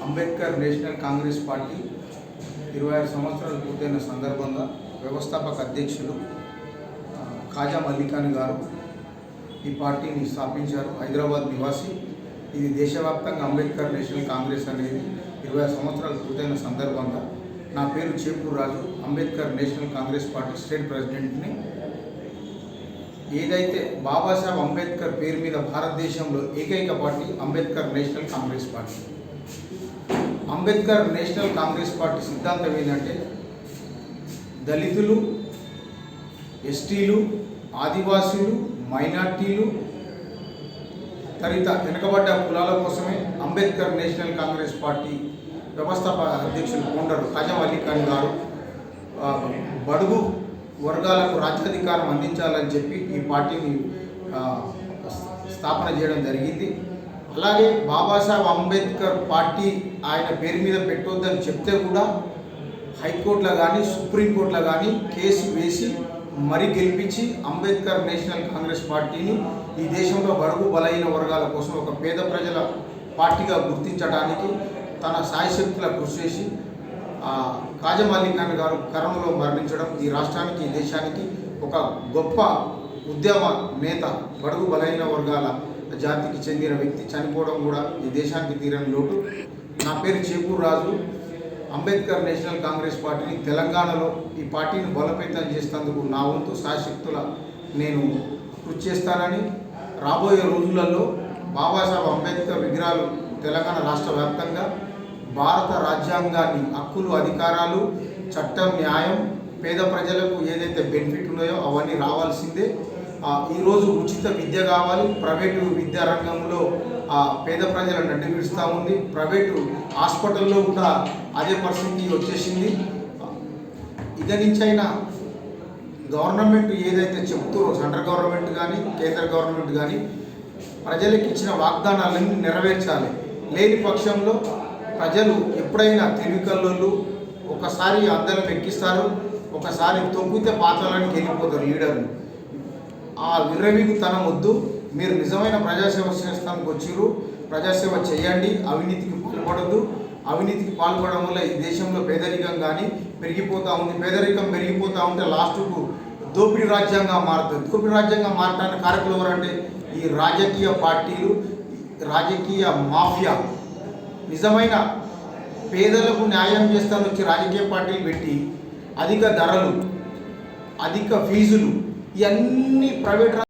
Ambedkar National Congress party 26 సంవత్సరాలు పూర్తయిన సందర్భంగా వ్యవస్థాపక అధ్యక్షులు ఖాజా మల్లికాని గారు ఈ పార్టీని స్థాపించారు. హైదరాబాద్ నివాసి. ఇది దేశవ్యాప్తంగా అంబేద్కర్ నేషనల్ కాంగ్రెస్ అనేది 26 సంవత్సరాలు పూర్తయిన సందర్భంగా నా పేరు Chepuru Raju, Ambedkar National Congress Party state ప్రెసిడెంట్ని. ఏదైతే బాబాసాహెబ్ అంబేద్కర్ పేరు మీద భారతదేశంలో ఏకైక party Ambedkar National Congress Party. Ambedkar National Congress Party సిద్ధాంతం ఏంటంటే దళితులు, ఎస్టీలు, ఆదివాసీలు, మైనార్టీలు, తదిత వెనుకబడ్డ కులాల కోసమే అంబేద్కర్ నేషనల్ కాంగ్రెస్ పార్టీ వ్యవస్థాపక అధ్యక్షులు ఫౌండర్ ఖాజా మల్లికాని గారు బడుగు వర్గాలకు రాజ్యాధికారం అందించాలని చెప్పి ఈ పార్టీని స్థాపన చేయడం జరిగింది. అలాగే బాబాసాహెబ్ అంబేద్కర్ పార్టీ ఆయన పేరు మీద పెట్టొద్దని చెప్తే కూడా హైకోర్టులో కానీ సుప్రీంకోర్టులో కానీ కేసు వేసి మరీ గెలిపించి అంబేద్కర్ నేషనల్ కాంగ్రెస్ పార్టీని ఈ దేశంలో బడుగు బలహీన వర్గాల కోసం ఒక పేద ప్రజల పార్టీగా గుర్తించడానికి తన సాయశక్తుల కృషి చేసి ఖాజా మల్లికాని గారు కరోనాలో మరణించడం ఈ రాష్ట్రానికి, ఈ దేశానికి ఒక గొప్ప ఉద్యమ నేత, బడుగు బలహీన వర్గాల జాతికి చెందిన వ్యక్తి చనిపోవడం కూడా ఈ దేశానికి తీరని లోటు. నా పేరు చేపూరు రాజు. అంబేద్కర్ నేషనల్ కాంగ్రెస్ పార్టీని తెలంగాణలో ఈ పార్టీని బలోపేతం చేసేందుకు నా వంతు సాయశక్తుల నేను కృషి చేస్తానని, రాబోయే రోజులలో బాబాసాహెబ్ అంబేద్కర్ విగ్రహాలు తెలంగాణ రాష్ట్ర వ్యాప్తంగా భారత రాజ్యాంగాన్ని హక్కులు, అధికారాలు, చట్టం, న్యాయం, పేద ప్రజలకు ఏదైతే బెనిఫిట్ ఉన్నాయో అవన్నీ రావాల్సిందే. ఈరోజు ఉచిత విద్య కావాలి. ప్రైవేటు విద్యా రంగంలో పేద ప్రజలను నడిపిస్తూ ఉంది. ప్రైవేటు హాస్పిటల్లో కూడా అదే పరిస్థితి వచ్చేసింది. ఇక నుంచైనా గవర్నమెంట్ ఏదైతే చెప్తారో, సెంట్రల్ గవర్నమెంట్ కానీ కేంద్ర గవర్నమెంట్ కానీ ప్రజలకు ఇచ్చిన వాగ్దానాలన్నీ నెరవేర్చాలి. లేని పక్షంలో ప్రజలు ఎప్పుడైనా తెలివికల్లోళ్ళు ఒకసారి అందరం ఎక్కిస్తారు, ఒకసారి తొక్కితే పాతాళానికి వెళ్ళిపోతారు లీడర్లు. ఆ విర్రవీగుతనం వద్దు. మీరు నిజమైన ప్రజాసేవ చేస్తానికి వచ్చిర్రు, ప్రజాసేవ చేయండి. అవినీతికి పాల్పడద్దు. అవినీతికి పాల్పడడం వల్ల ఈ దేశంలో పేదరికం కానీ పెరిగిపోతూ ఉంది. పేదరికం పెరిగిపోతూ ఉంటే లాస్ట్కు దోపిడీ రాజ్యంగా మారుతుంది. దోపిడీ రాజ్యంగా మారడానికి కారకులు ఎవరంటే ఈ రాజకీయ పార్టీలు, రాజకీయ మాఫియా. నిజమైన పేదలకు న్యాయం చేస్తాను వచ్చి రాజకీయ పార్టీలు పెట్టి అధిక ధరలు, అధిక ఫీజులు, ఇవన్నీ ప్రైవేట్